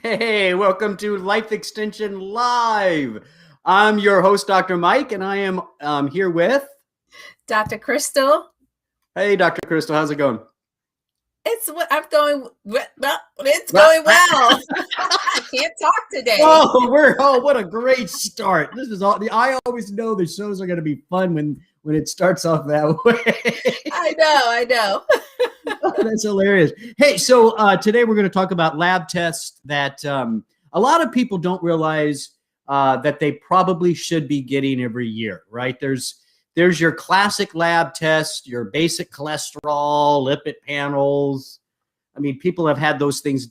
Hey, welcome to Life Extension Live. I'm your host, Dr. Mike, and I am here with. Dr. Crystal. Hey, Dr. Crystal, how's it going? I'm going well. It's going well. I can't talk today. What a great start. This is all. I always know the shows are going to be fun when it starts off that way. I know. That's hilarious. Hey, so today we're going to talk about lab tests that a lot of people don't realize that they probably should be getting every year, right? There's your classic lab test, your basic cholesterol, lipid panels. I mean, people have had those things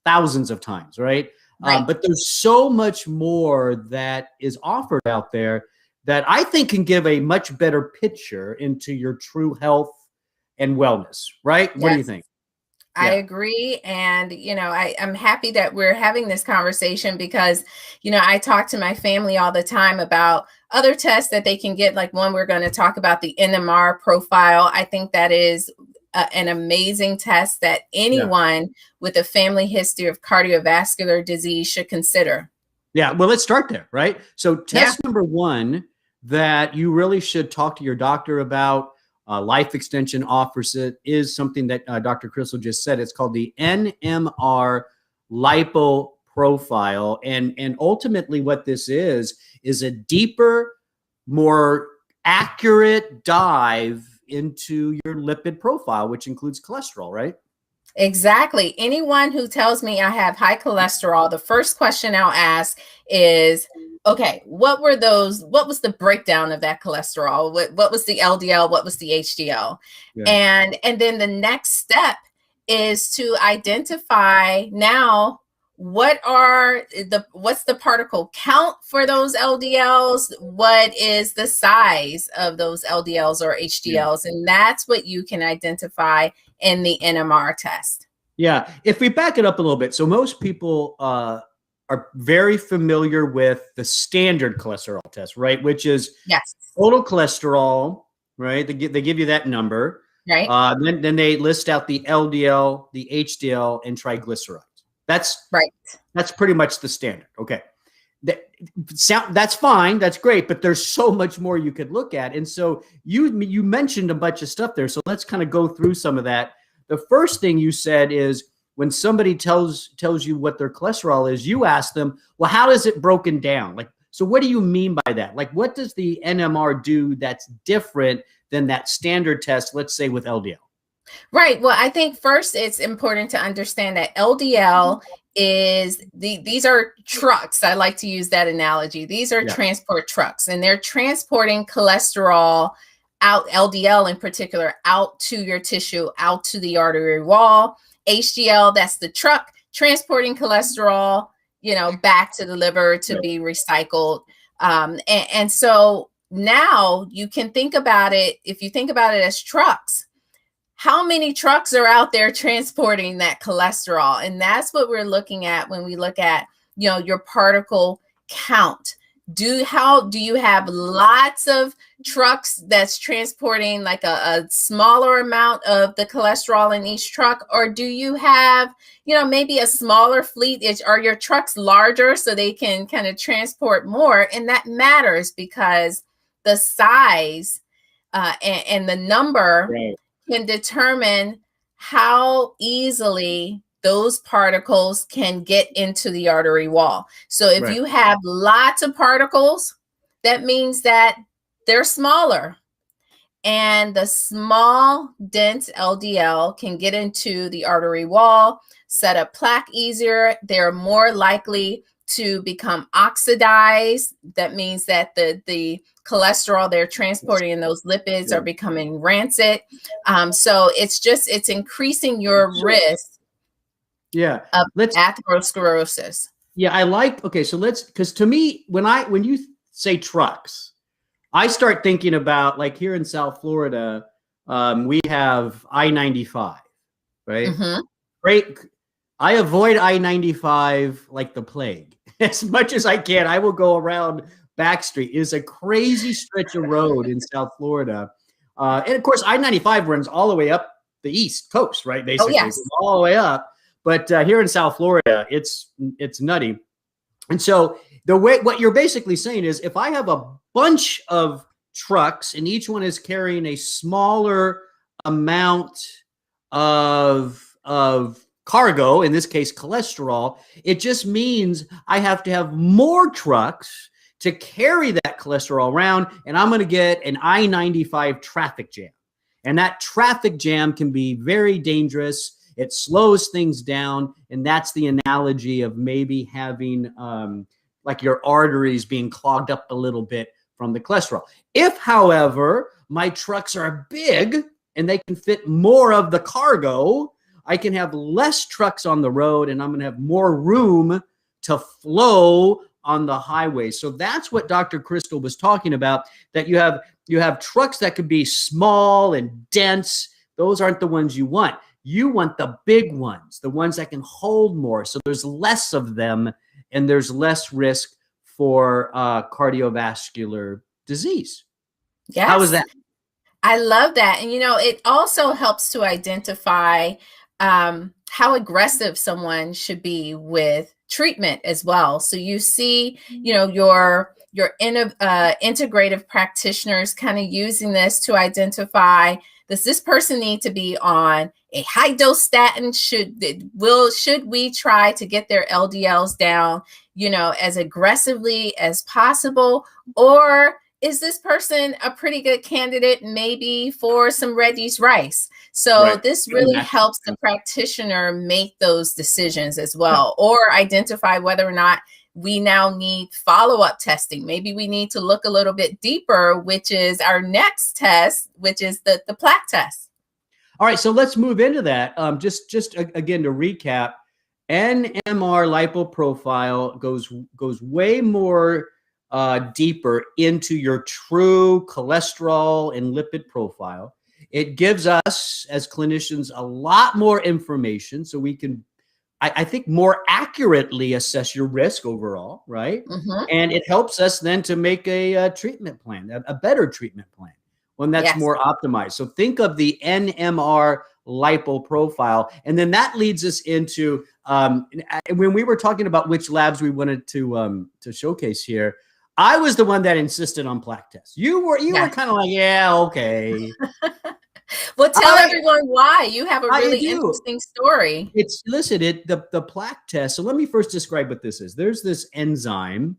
thousands of times, right? Right. But there's so much more that is offered out there that I think can give a much better picture into your true health and wellness, right? What do you think? I agree. And, I'm happy that we're having this conversation because, I talk to my family all the time about other tests that they can get. Like one, we're going to talk about the NMR profile. I think that is an amazing test that anyone with a family history of cardiovascular disease should consider. Yeah. Well, let's start there, right? So test number one that you really should talk to your doctor about, Life Extension offers it, is something that Dr. Crystal just said. It's called the NMR lipo profile. And ultimately what this is a deeper, more accurate dive into your lipid profile, which includes cholesterol, right? Exactly. Anyone who tells me I have high cholesterol, the first question I'll ask is, okay, what was the breakdown of that cholesterol? What was the LDL? What was the HDL? Yeah. And then the next step is to identify now what's the particle count for those LDLs? What is the size of those LDLs or HDLs? Yeah. And that's what you can identify in the NMR test. Yeah. If we back it up a little bit, so most people are very familiar with the standard cholesterol test, right? Which is total cholesterol, right? They give you that number. Right. Then they list out the LDL, the HDL, and triglycerides. That's right. That's pretty much the standard. Okay. That's fine. That's great. But there's so much more you could look at. And so you mentioned a bunch of stuff there. So let's kind of go through some of that. The first thing you said is when somebody tells you what their cholesterol is, you ask them, well, how is it broken down? Like, so what do you mean by that? Like, what does the NMR do that's different than that standard test, let's say with LDL? Right. Well, I think first it's important to understand that LDL is these are trucks. I like to use that analogy. These are transport trucks, and they're transporting cholesterol out, LDL in particular, out to your tissue, out to the artery wall. HDL, that's the truck transporting cholesterol, back to the liver to be recycled. And so now you can think about it, if you think about it as trucks, how many trucks are out there transporting that cholesterol? And that's what we're looking at when we look at, your particle count. Do you have lots of trucks that's transporting like a smaller amount of the cholesterol in each truck? Or do you have, maybe a smaller fleet? Are your trucks larger so they can kind of transport more? And that matters because the size and the number can determine how easily those particles can get into the artery wall. So if you have lots of particles, that means that they're smaller. And the small, dense LDL can get into the artery wall, set up plaque easier. They're more likely to become oxidized. That means that the cholesterol they're transporting in those lipids are becoming rancid. So it's increasing your risk of atherosclerosis. Yeah, because to me, when you say trucks, I start thinking about, like, here in South Florida, we have I-95, right? Mm-hmm. Great. I avoid I-95 like the plague. As much as I can, I will go around Backstreet. It's a crazy stretch of road in South Florida. And of course, I-95 runs all the way up the East Coast, right? Basically, all the way up. but here in South Florida, it's nutty. And so what you're basically saying is, if I have a bunch of trucks and each one is carrying a smaller amount of cargo, in this case cholesterol, it just means I have to have more trucks to carry that cholesterol around, and I'm going to get an I-95 traffic jam. And that traffic jam can be very dangerous. It slows things down, and that's the analogy of maybe having like your arteries being clogged up a little bit from the cholesterol. If, however, my trucks are big and they can fit more of the cargo, I can have less trucks on the road, and I'm going to have more room to flow on the highway. So that's what Dr. Crystal was talking about, that you have trucks that could be small and dense. Those aren't the ones you want. You want the big ones, the ones that can hold more. So there's less of them, and there's less risk for cardiovascular disease. Yes. How is that? I love that. And, it also helps to identify how aggressive someone should be with treatment as well. So you see, your integrative practitioners kind of using this to identify, does this person need to be on a high dose statin? Should we try to get their LDLs down, as aggressively as possible? Or is this person a pretty good candidate maybe for some Reggie's rice? So this really helps the practitioner make those decisions as well, or identify whether or not we now need follow-up testing. Maybe we need to look a little bit deeper, which is our next test, which is the plaque test. All right, so let's move into that. Just again to recap, NMR lipoprofile goes way more deeper into your true cholesterol and lipid profile. It gives us as clinicians a lot more information, so we can, I think, more accurately assess your risk overall, right? Mm-hmm. And it helps us then to make a treatment plan, a better treatment plan, one that's more optimized. So think of the NMR lipoprofile, and then that leads us into when we were talking about which labs we wanted to showcase here. I was the one that insisted on plaque tests. You were kind of like, yeah, okay. Well, tell everyone why. You have a really interesting story. The plaque test. So let me first describe what this is. There's this enzyme,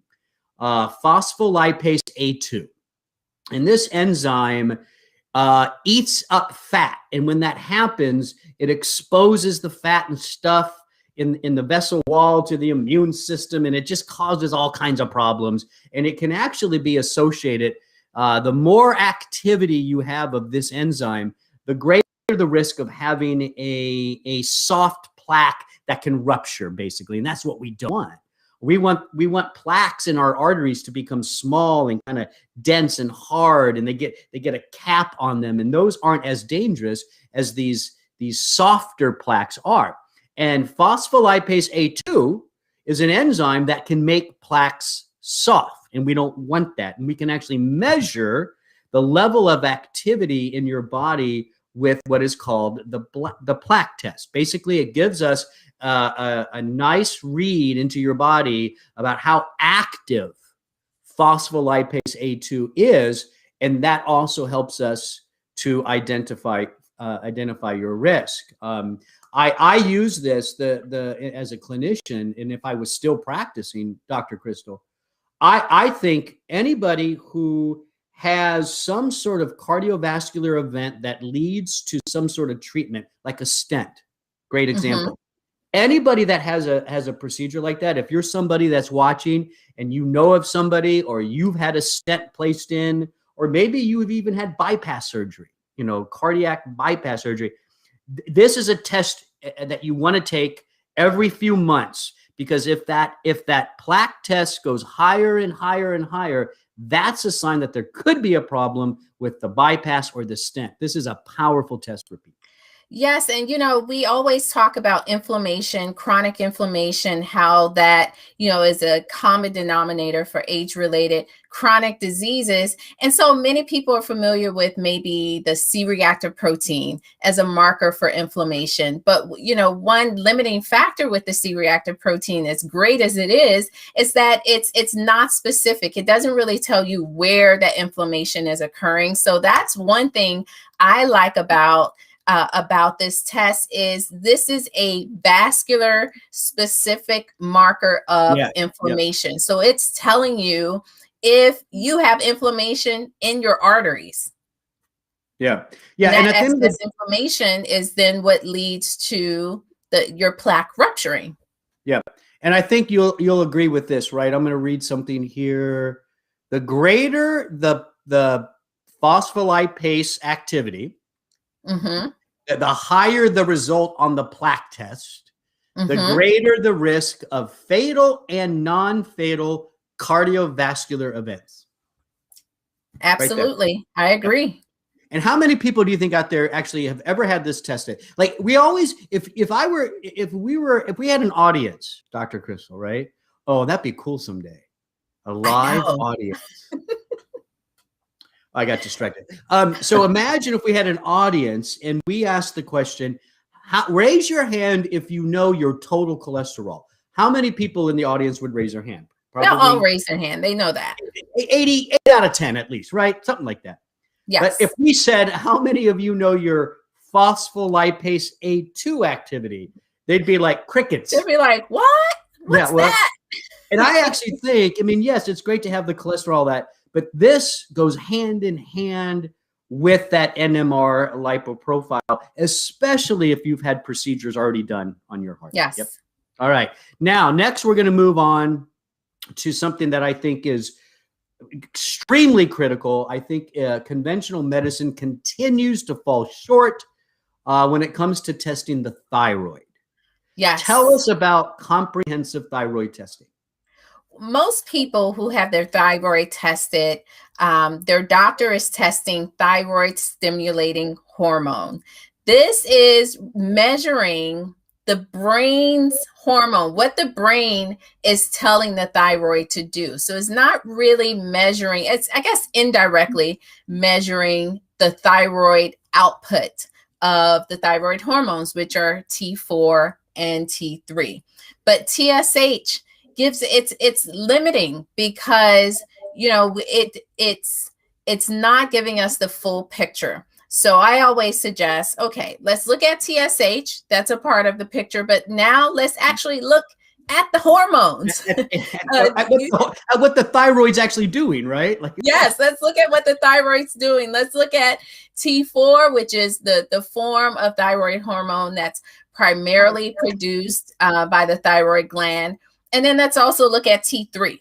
phospholipase A2. And this enzyme eats up fat. And when that happens, it exposes the fat and stuff in the vessel wall to the immune system, and it just causes all kinds of problems. And it can actually be associated, the more activity you have of this enzyme, the greater the risk of having a soft plaque that can rupture, basically. And that's what we don't want. We want plaques in our arteries to become small and kind of dense and hard, and they get a cap on them, and those aren't as dangerous as these softer plaques are. And phospholipase A2 is an enzyme that can make plaques soft, and we don't want that. And we can actually measure the level of activity in your body with what is called the plaque test. Basically, it gives us a nice read into your body about how active phospholipase A2 is, and that also helps us to identify your risk. I use this as a clinician, and if I was still practicing, Dr. Crystal, I think anybody who has some sort of cardiovascular event that leads to some sort of treatment, like a stent, great example. Mm-hmm. Anybody that has a procedure like that, if you're somebody that's watching and you know of somebody, or you've had a stent placed in, or maybe you've even had bypass surgery, cardiac bypass surgery, this is a test that you want to take every few months, because if that plaque test goes higher and higher and higher, that's a sign that there could be a problem with the bypass or the stent. This is a powerful test for people. Yes. And, we always talk about inflammation, chronic inflammation, how that, is a common denominator for age-related chronic diseases. And so many people are familiar with maybe the C-reactive protein as a marker for inflammation. But, one limiting factor with the C-reactive protein, as great as it is that it's not specific. It doesn't really tell you where that inflammation is occurring. So that's one thing I like about this test is this is a vascular specific marker of inflammation. So it's telling you if you have inflammation in your arteries. Yeah. And this inflammation is then what leads to your plaque rupturing. Yeah. And I think you'll agree with this, right? I'm going to read something here. The greater the phospholipase activity, the higher the result on the plaque test, the greater the risk of fatal and non-fatal cardiovascular events. Absolutely. Right, I agree. And how many people do you think out there actually have ever had this tested? Like we always, if we had an audience, Dr. Crystal, right? Oh, that'd be cool someday. A live audience. I got distracted. So imagine if we had an audience and we asked the question, raise your hand if you know your total cholesterol. How many people in the audience would raise their hand? Probably, they'll all raise their hand. They know that. 88 out of 10 at least, right? Something like that. Yes. But if we said, how many of you know your phospholipase A2 activity? They'd be like crickets. They'd be like, what? What's that? And I actually think, yes, it's great to have the cholesterol but this goes hand in hand with that NMR lipo profile, especially if you've had procedures already done on your heart. Yes. Yep. All right. Now, next we're going to move on to something that I think is extremely critical. I think conventional medicine continues to fall short when it comes to testing the thyroid. Yes. Tell us about comprehensive thyroid testing. Most people who have their thyroid tested, their doctor is testing thyroid stimulating hormone. This is measuring the brain's hormone, what the brain is telling the thyroid to do. So it's not really measuring, it's, I guess, indirectly measuring the thyroid output of the thyroid hormones, which are T4 and T3. But TSH gives it's limiting because it's not giving us the full picture. So I always suggest, okay, let's look at TSH. That's a part of the picture, but now let's actually look at the hormones. At what the thyroid's actually doing, right? Yes, let's look at what the thyroid's doing. Let's look at T4, which is the form of thyroid hormone that's primarily produced by the thyroid gland. And then let's also look at T3.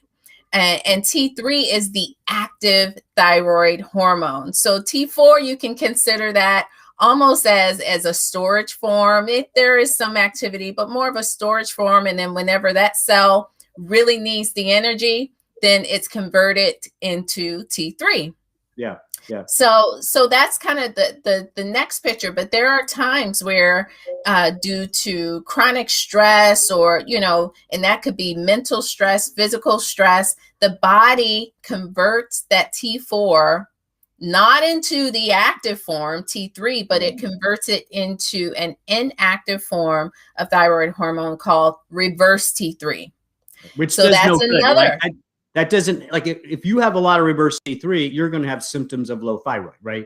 And T3 is the active thyroid hormone. So T4, you can consider that almost as a storage form. There is some activity, but more of a storage form. And then whenever that cell really needs the energy, then it's converted into T3. Yeah. Yeah. So that's kind of the next picture. But there are times where due to chronic stress or, and that could be mental stress, physical stress, the body converts that T4 not into the active form, T3, but it converts it into an inactive form of thyroid hormone called reverse T3. Which so that's no another. Good. That doesn't, if you have a lot of reverse T3, you're going to have symptoms of low thyroid, right?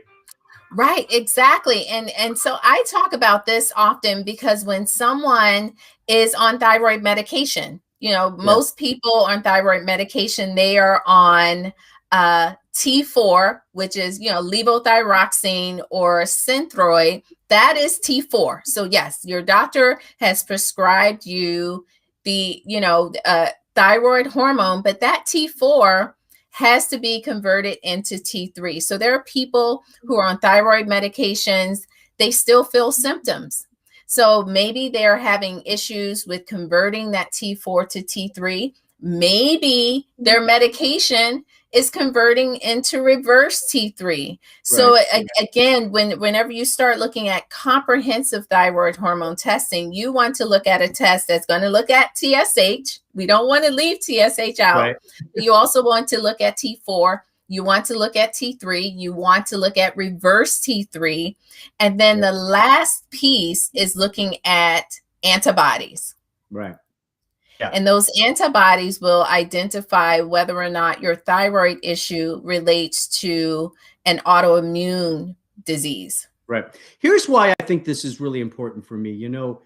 Right, exactly. And so I talk about this often because when someone is on thyroid medication, most people on thyroid medication, they are on T4, which is, levothyroxine or Synthroid. That is T4. So yes, your doctor has prescribed you the, thyroid hormone, but that T4 has to be converted into T3. So there are people who are on thyroid medications, they still feel symptoms. So maybe they're having issues with converting that T4 to T3. maybe their medication is converting into reverse T3. So again, whenever you start looking at comprehensive thyroid hormone testing, you want to look at a test that's going to look at TSH. We don't want to leave TSH out. Right. You also want to look at T4. You want to look at T3. You want to look at reverse T3. And then the last piece is looking at antibodies. Right. Yeah. And those antibodies will identify whether or not your thyroid issue relates to an autoimmune disease. Right. Here's why I think this is really important for me. You know,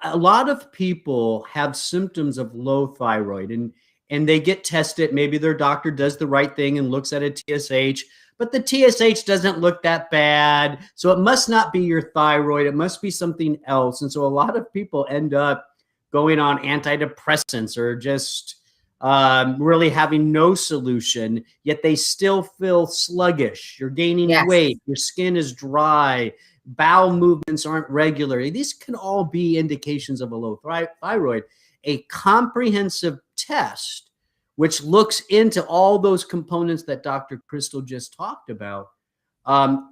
a lot of people have symptoms of low thyroid and they get tested. Maybe their doctor does the right thing and looks at a TSH, but the TSH doesn't look that bad. So it must not be your thyroid. It must be something else. And so a lot of people end up going on antidepressants or just really having no solution, yet they still feel sluggish. You're gaining weight. Your skin is dry. Bowel movements aren't regular. These can all be indications of a low thyroid. A comprehensive test, which looks into all those components that Dr. Crystal just talked about,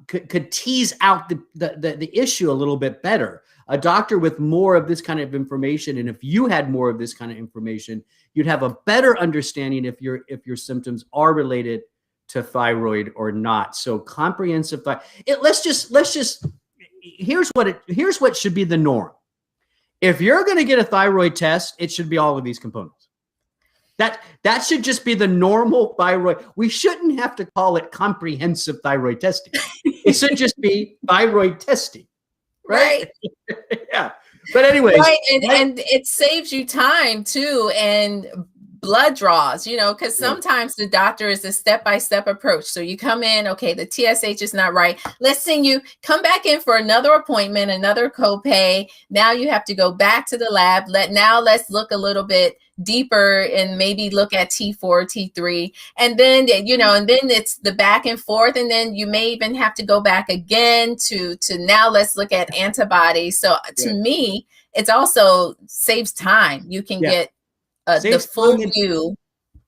could tease out the issue a little bit better. A doctor with more of this kind of information, and if you had more of this kind of information, you'd have a better understanding if your symptoms are related to thyroid or not. So comprehensive let's just here's what should be the norm. If you're going to get a thyroid test, it should be all of these components. That should just be the normal thyroid. We shouldn't have to call it comprehensive thyroid testing. It should just be thyroid testing. Right. Yeah. But anyways. Right. And it saves you time too. And blood draws, because sometimes the doctor is a step-by-step approach. So you come in, okay, the TSH is not right. Let's send you, come back in for another appointment, another copay. Now you have to go back to the lab. Let's look a little bit deeper and maybe look at T4, T3. And then, and then it's the back and forth. And then you may even have to go back again to now let's look at antibodies. So to me, it's also saves time. You can get the full view.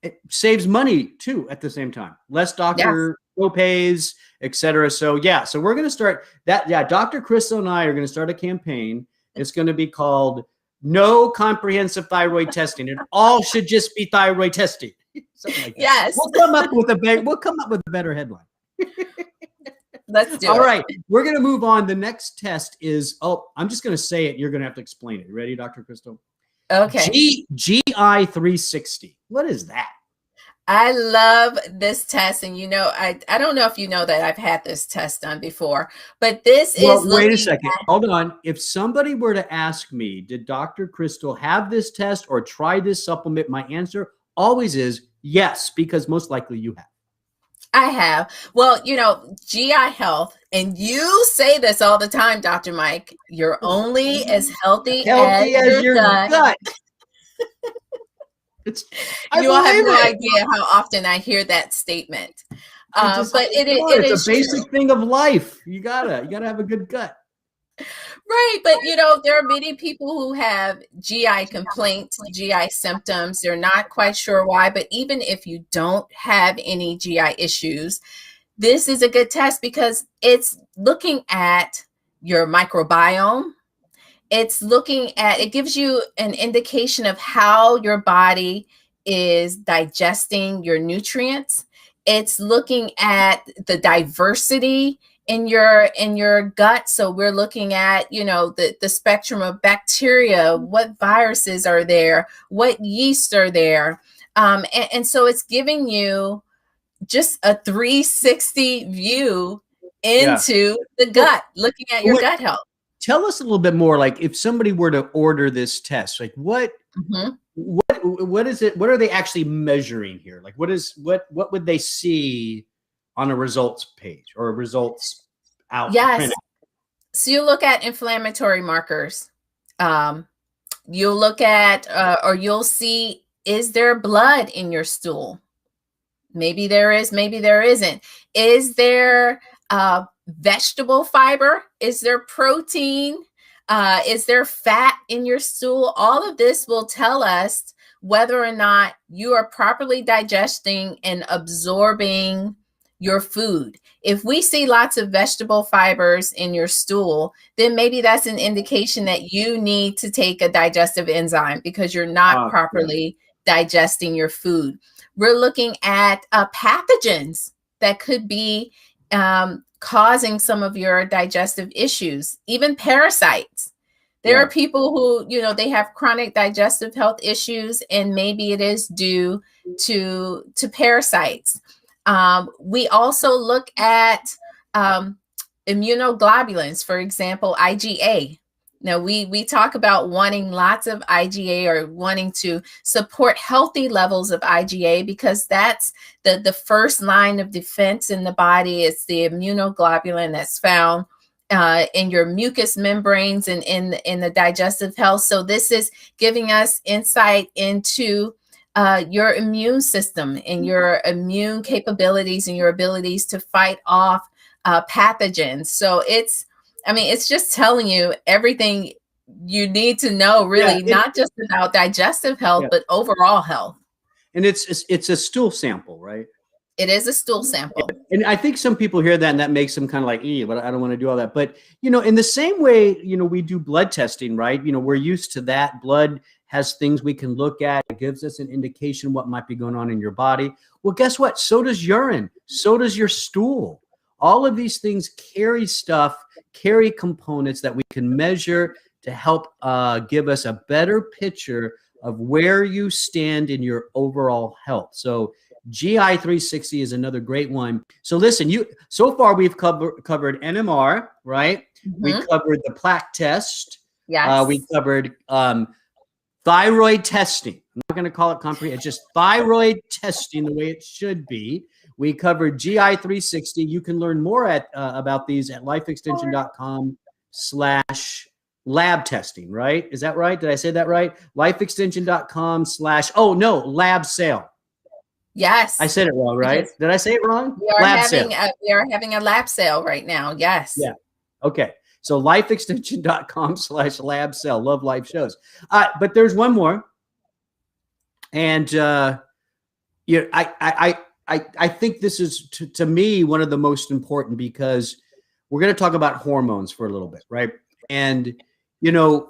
It saves money too at the same time. Less doctor co-pays, etc. So we're going to start that. Yeah, Dr. Crystal and I are going to start a campaign. It's going to be called No Comprehensive Thyroid Testing. It all should just be thyroid testing. Something like that. Yes. We'll come up with a better headline. Let's do it. All right. We're going to move on. The next test is, I'm just going to say it. You're going to have to explain it. You ready, Dr. Crystal? Okay. GI 360. What is that? I love this test. And I don't know if you know that I've had this test done before, but this is. Wait a second. Hold on. If somebody were to ask me, did Dr. Crystal have this test or try this supplement? My answer always is yes, because most likely you have. I have. Well, GI health, and you say this all the time, Dr. Mike, you're only as healthy as your gut. You all have no idea how often I hear that statement. But it's a basic thing of life. You gotta have a good gut. Right. But, there are many people who have GI complaints, GI symptoms. They're not quite sure why. But even if you don't have any GI issues, this is a good test because it's looking at your microbiome. It gives you an indication of how your body is digesting your nutrients. It's looking at the diversity in your gut. So we're looking at, the spectrum of bacteria, what viruses are there, what yeast are there. And so it's giving you just a 360 view into the gut, looking at your gut health. Tell us a little bit more, like if somebody were to order this test, like what is it? What are they actually measuring here? Like what would they see on a results page or a results out? Yes. So you look at inflammatory markers. You'll look at, or you'll see, is there blood in your stool? Maybe there is, maybe there isn't. Is there vegetable fiber? Is there protein? Is there fat in your stool? All of this will tell us whether or not you are properly digesting and absorbing your food. If we see lots of vegetable fibers in your stool, then maybe that's an indication that you need to take a digestive enzyme because you're not properly digesting your food. We're looking at pathogens that could be causing some of your digestive issues, even parasites. There are people who, you know, they have chronic digestive health issues, and maybe it is due to parasites. We also look at immunoglobulins, for example, IgA. Now, we talk about wanting lots of IgA or wanting to support healthy levels of IgA because that's the first line of defense in the body. It's the immunoglobulin that's found in your mucous membranes and in the digestive health. So this is giving us insight into your immune system and your immune capabilities and your abilities to fight off pathogens. So it's just telling you everything you need to know, really, not just about digestive health, but overall health. And it's a stool sample, right? It is a stool sample. And I think some people hear that and that makes them kind of like, but I don't want to do all that. But, you know, in the same way, you know, we do blood testing, right? You know, we're used to that. Blood has things we can look at. It gives us an indication what might be going on in your body. Well, guess what? So does urine. So does your stool. All of these things carry stuff, carry components that we can measure to help give us a better picture of where you stand in your overall health. So GI 360 is another great one. So listen, so far we've covered NMR, right? Mm-hmm. We covered the plaque test. Yes. We covered thyroid testing. I'm not going to call it comprehensive. It's just thyroid testing the way it should be. We covered GI 360. You can learn more about these at lifeextension.com/lab testing, right? Is that right? Did I say that right? lifeextension.com/lab sale. Yes. I said it wrong, right? Did I say it wrong? We are having a lab sale right now. Yes. Yeah. Okay. So lifeextension.com/lab sale. Love live shows. But there's one more. And I think this is to me one of the most important because we're going to talk about hormones for a little bit, right? And you know,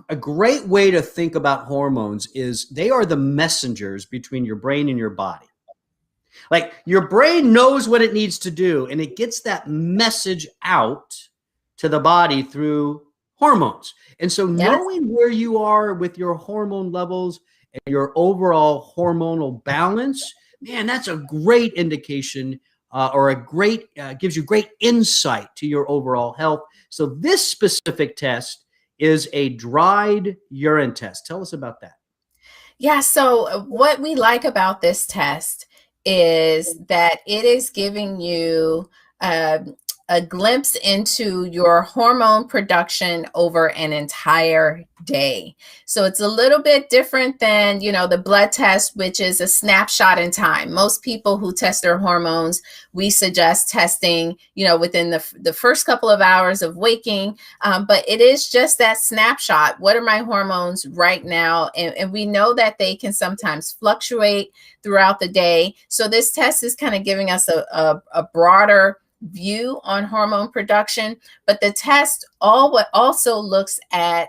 a great way to think about hormones is they are the messengers between your brain and your body. Like your brain knows what it needs to do, and it gets that message out to the body through hormones. And so knowing where you are with your hormone levels and your overall hormonal balance, man, that's a great indication or gives you great insight to your overall health. So this specific test is a dried urine test. Tell us about that. Yeah, so what we like about this test is that it is giving you a glimpse into your hormone production over an entire day. So it's a little bit different than, you know, the blood test, which is a snapshot in time. Most people who test their hormones, we suggest testing, you know, within the first couple of hours of waking. But it is just that snapshot. What are my hormones right now? And we know that they can sometimes fluctuate throughout the day. So this test is kind of giving us a broader view on hormone production, but the test also looks at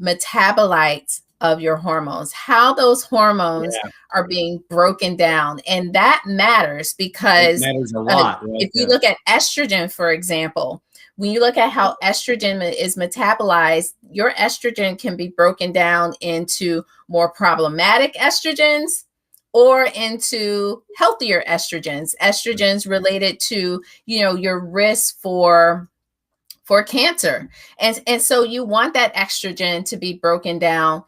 metabolites of your hormones, how those hormones are being broken down. And that matters because it matters a lot, right? If you look at estrogen, for example, when you look at how estrogen is metabolized, your estrogen can be broken down into more problematic estrogens or into healthier estrogens related to, you know, your risk for cancer. And so you want that estrogen to be broken down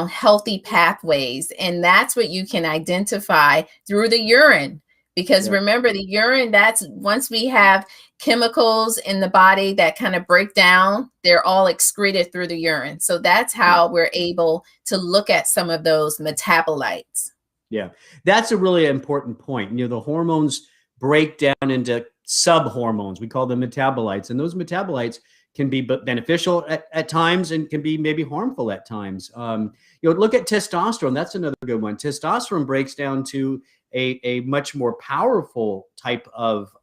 healthy pathways. And that's what you can identify through the urine. Because remember, the urine, that's once we have chemicals in the body that kind of break down, they're all excreted through the urine. So that's how we're able to look at some of those metabolites. Yeah, that's a really important point. You know, the hormones break down into subhormones. We call them metabolites. And those metabolites can be beneficial at times and can be maybe harmful at times. Look at testosterone. That's another good one. Testosterone breaks down to a much more powerful type of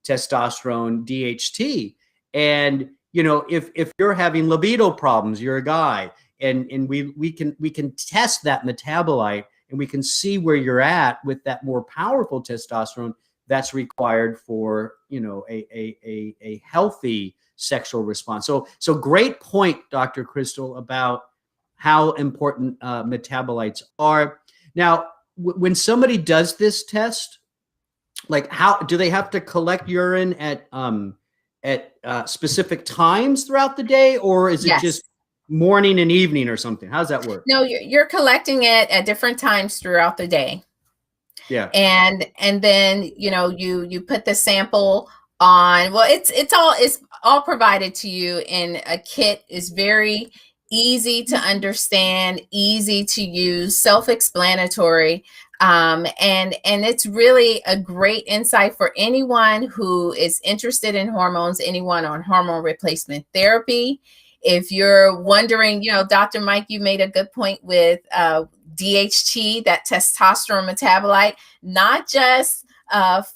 testosterone, DHT. And if you're having libido problems, you're a guy, and we can test that metabolite, and we can see where you're at with that more powerful testosterone that's required for a healthy sexual response. So great point, Dr. Crystal, about how important metabolites are. Now, when somebody does this test, like, how do they have to collect urine at specific times throughout the day, or is it just morning and evening or something? How does that work? No, you're collecting it at different times throughout the day. Yeah. And then, you put the sample on. Well, it's all provided to you in a kit. Is very easy to understand, easy to use, self-explanatory. And it's really a great insight for anyone who is interested in hormones, anyone on hormone replacement therapy. If you're wondering, Dr. Mike, you made a good point with DHT, that testosterone metabolite, not just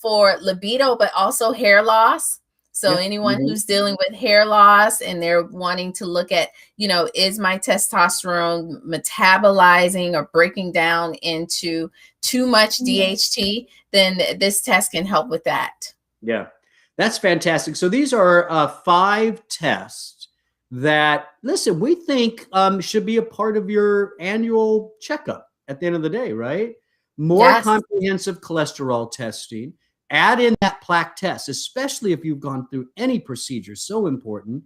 for libido, but also hair loss. So anyone who's dealing with hair loss and they're wanting to look at, is my testosterone metabolizing or breaking down into too much DHT, then this test can help with that. Yeah, that's fantastic. So these are 5 tests that, listen, we think should be a part of your annual checkup at the end of the day, right? More comprehensive cholesterol testing. Add in that plaque test, especially if you've gone through any procedure. So important.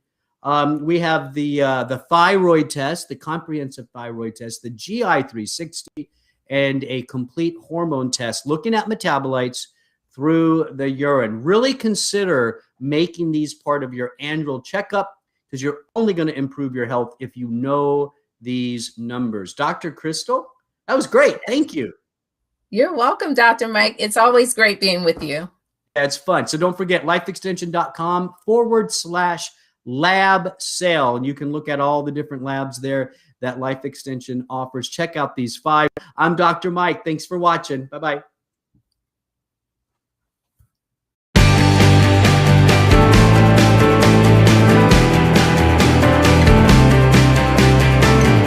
We have the thyroid test, the comprehensive thyroid test, the GI 360, and a complete hormone test looking at metabolites through the urine. Really consider making these part of your annual checkup, because you're only going to improve your health if you know these numbers. Dr. Crystal, that was great. Thank you. You're welcome, Dr. Mike. It's always great being with you. That's fun. So don't forget lifeextension.com/lab sale. And you can look at all the different labs there that Life Extension offers. Check out these 5. I'm Dr. Mike. Thanks for watching. Bye-bye.